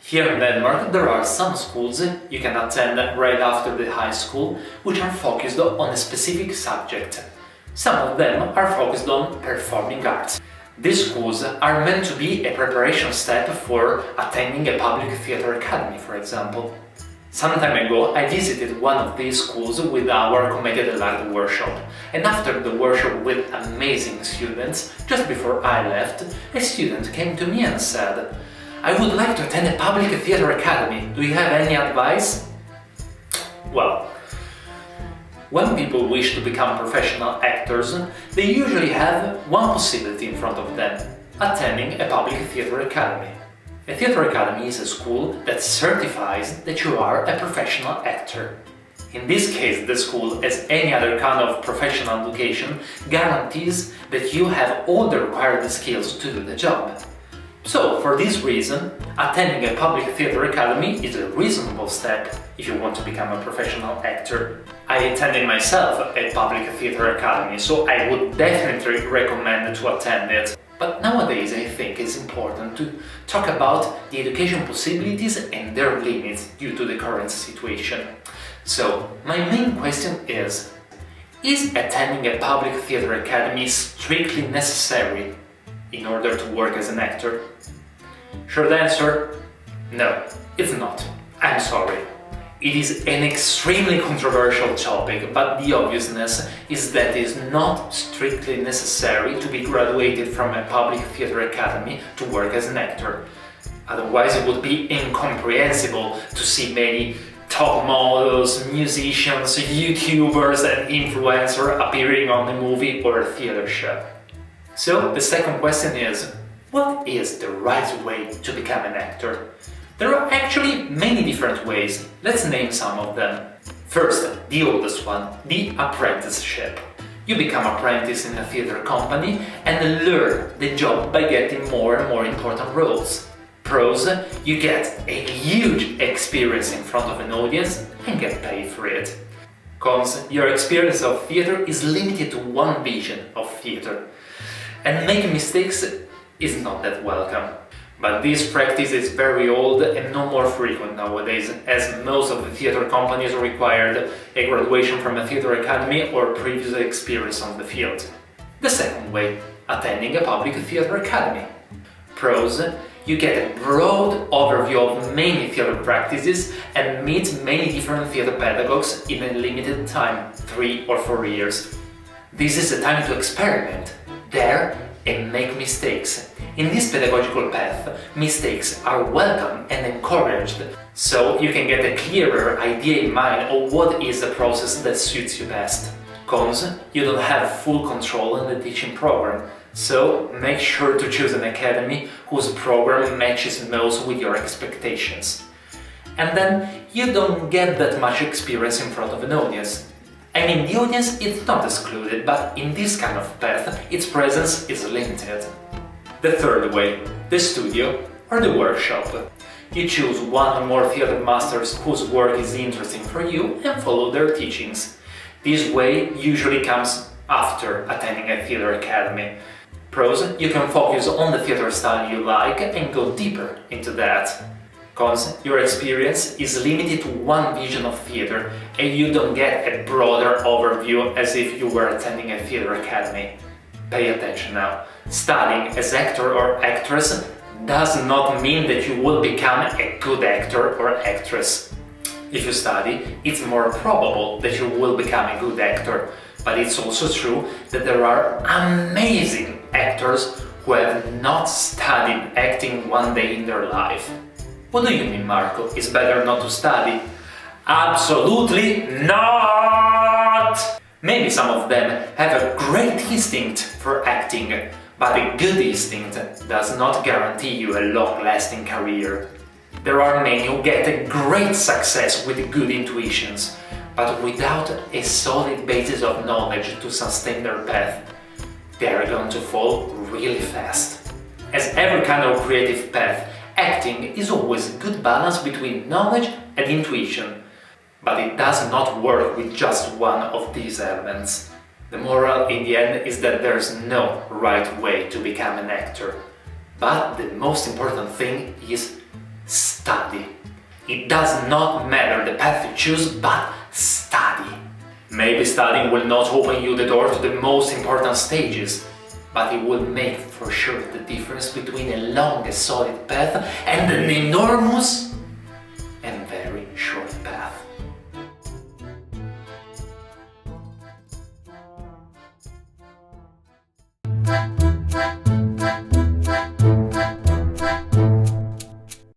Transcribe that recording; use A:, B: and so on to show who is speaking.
A: Here in Denmark, there are some schools you can attend right after the high school, which are focused on a specific subject. Some of them are focused on performing arts. These schools are meant to be a preparation step for attending a public theatre academy, for example. Some time ago, I visited one of these schools with our Commedia dell'arte workshop, and after the workshop with amazing students, just before I left, a student came to me and said, "I would like to attend a public theatre academy. Do you have any advice?" Well, when people wish to become professional actors, they usually have one possibility in front of them: attending a public theatre academy. A theatre academy is a school that certifies that you are a professional actor. In this case, the school, as any other kind of professional education, guarantees that you have all the required skills to do the job. So, for this reason, attending a public theatre academy is a reasonable step if you want to become a professional actor. I attended myself a public theatre academy, so I would definitely recommend to attend it. But nowadays I think it's important to talk about the education possibilities and their limits due to the current situation. So, my main question is attending a public theatre academy strictly necessary in order to work as an actor? Short answer: no, it's not. I'm sorry. It is an extremely controversial topic, but the obviousness is that it is not strictly necessary to be graduated from a public theatre academy to work as an actor. Otherwise it would be incomprehensible to see many top models, musicians, YouTubers and influencers appearing on a movie or a theatre show. So the second question is, what is the right way to become an actor? There are actually many different ways. Let's name some of them. First, the oldest one, the apprenticeship. You become apprentice in a theatre company and learn the job by getting more and more important roles. Pros, you get a huge experience in front of an audience and get paid for it. Cons, your experience of theatre is limited to one vision of theatre, and making mistakes is not that welcome. But this practice is very old and no more frequent nowadays, as most of the theatre companies required a graduation from a theatre academy or previous experience on the field. The second way, attending a public theatre academy. Pros, you get a broad overview of many theatre practices and meet many different theatre pedagogues in a limited time, 3 or 4 years. This is a time to experiment, dare and make mistakes. In this pedagogical path, mistakes are welcome and encouraged, so you can get a clearer idea in mind of what is the process that suits you best. Cons, you don't have full control on the teaching program, so make sure to choose an academy whose program matches most with your expectations. And then you don't get that much experience in front of an audience. I mean, the audience is not excluded, but in this kind of path, its presence is limited. The third way, the studio or the workshop. You choose one or more theatre masters whose work is interesting for you and follow their teachings. This way usually comes after attending a theatre academy. Pros, you can focus on the theatre style you like and go deeper into that. Cons, your experience is limited to one vision of theatre and you don't get a broader overview as if you were attending a theatre academy. Pay attention now. Studying as actor or actress does not mean that you will become a good actor or actress. If you study, it's more probable that you will become a good actor, but it's also true that there are amazing actors who have not studied acting one day in their life. What do you mean, Marco? It's better not to study? Absolutely not! Maybe some of them have a great instinct for acting, but a good instinct does not guarantee you a long-lasting career. There are many who get a great success with good intuitions, but without a solid basis of knowledge to sustain their path, they are going to fall really fast. As every kind of creative path, acting is always a good balance between knowledge and intuition, but it does not work with just one of these elements. The moral in the end is that there's no right way to become an actor, but the most important thing is study. does not matter the path you choose, but study. Maybe studying will not open you the door to the most important stages, but it will make for sure the difference between a long and solid path and an enormous